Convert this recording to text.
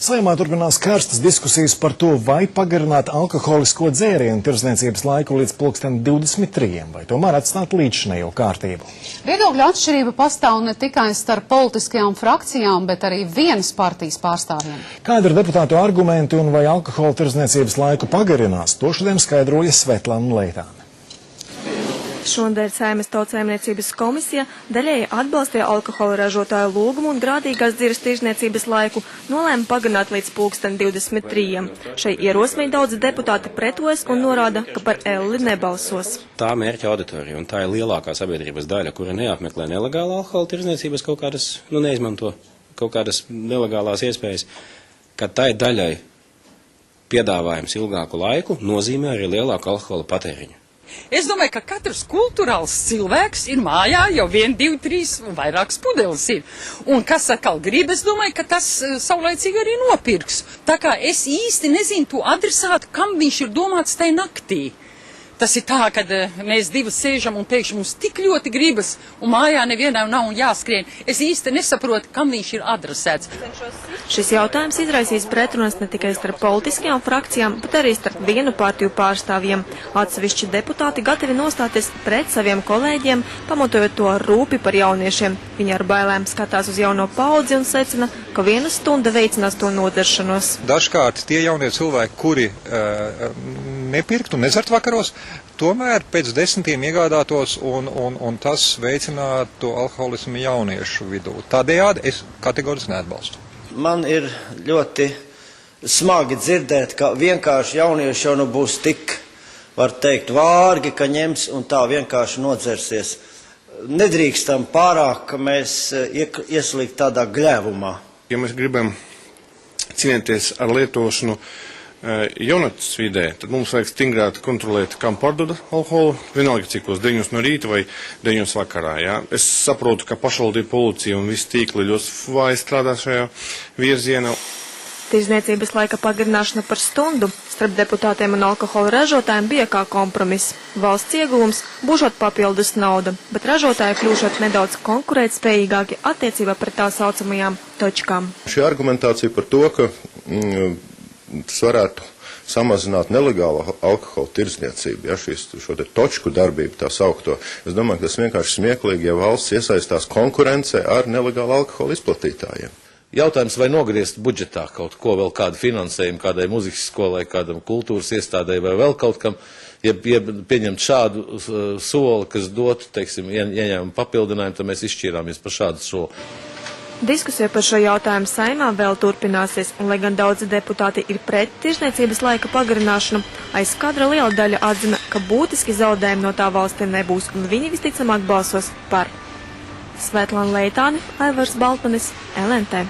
Saeimā turpinās karstas diskusijas par to, vai pagarināt alkoholisko dzērienu tirdzniecības laiku līdz 23. vai tomēr atstāt līdzinējo kārtību. Viedokļu atšķirība pastāv ne tikai starp politiskajām frakcijām, bet arī vienas partijas pārstāvjiem. Kādi ir deputātu argumenti un vai alkohola tirdzniecības laiku pagarinās, to šodien skaidroja Svetlana Leitāne. Šonadēļ Saeimas Tautsaimniecības komisija daļēji atbalstīja alkohola ražotāju lūgumu un grādīgās dziras tirdzniecības laiku nolēma pagarināt līdz 23. Šai ierosmei daudzi deputāti pretojas un norāda, ka par elli nebalsos. Tā mērķa auditorija un tā ir lielākā sabiedrības daļa, kura neapmeklē nelegālu alkohola tirdzniecības kaut kādas, neizmanto kaut kādas nelegālās iespējas, ka tai daļai piedāvājums ilgāku laiku nozīmē arī lielāku alkohola patēriņu. Es domāju, ka katrs kulturāls cilvēks ir mājā jau 1, 2, 3 un vairākas pudeles ir. Un kas atkal grib, es domāju, ka tas saulaicīgi arī nopirks. Tā kā es īsti nezinu to adresātu, kam viņš ir domāts tai naktī. Tas ir tā, kad mēs divi sēžam un pēkšņi mums tik ļoti gribas un mājā nevienam nav un jāskrien. Es īsti nesaprotu, kam viņš ir adresēts. Šis jautājums izraisīs pretrunas ne tikai starp politiskajām frakcijām, bet arī starp vienu partiju pārstāvjiem. Atsevišķi deputāti gatavi nostāties pret saviem kolēģiem, pamatojot to ar rūpi par jauniešiem. Viņi ar bailēm skatās uz jauno paudzi un secina, ka 1 stunda veicinās to nodaršanos. Dažkārt tie jaunie cilvēki, kuri nepirktu un nezert vakaros, tomēr pēc 10 iegādātos un tas veicinātu alkoholismu jauniešu vidū. Tādējādi es kategoriski neatbalstu. Man ir ļoti smagi dzirdēt, ka vienkārši jaunieši jau nu būs tik, var teikt, vārgi, ka ņems un tā vienkārši nodzersies. Nedrīkstam pārāk, ka mēs ieslīgt tādā gļēvumā. Ja mēs gribam cīnīties ar lietošanu jaunatnes vidē, tad mums vajag stingrāk kontrolēt, kam pārdod alkoholu, vienalga cikos 9 no rīta vai 9 vakarā. Ja? Es saprotu, ka pašvaldība policija un visi tīkli ļoti vāji strādā šajā virzienā. Tirdzniecības laika pagarināšana par stundu starp deputātiem un alkohola ražotājiem bija kā kompromiss. Valsts ieguvums būšot papildus nauda, bet ražotāji kļūšot nedaudz konkurētspējīgāki attiecībā pret tā saucamajām točkām. Šī argumentācija par to, ka tas varētu samazināt nelegālo alkohola tirdzniecību, ja, šo te točku darbību tā saukto. Es domāju, ka tas vienkārši smieklīgi, ja valsts iesaistās konkurencē ar nelegālu alkohola izplatītājiem. Jautājums, vai nogriezt budžetā kaut ko, vēl kādu finansējumu, kādai muzikas skolai, kādam kultūras iestādē vai vēl kaut kam, ja pieņemt šādu soli, kas dotu, teiksim, ieņēmumu papildinājumu, tad mēs izšķīrāmies par šādu soli. Diskusija par šo jautājumu Saeimā vēl turpināsies, un lai gan daudzi deputāti ir pret tirdzniecības laika pagarināšanu, aiz kadra liela daļa atzina, ka būtiski zaudējumi no tā valstī nebūs, un viņi visticamāk balsos par. Svetlana Leitāne, Aivars Baltmanis, LNT.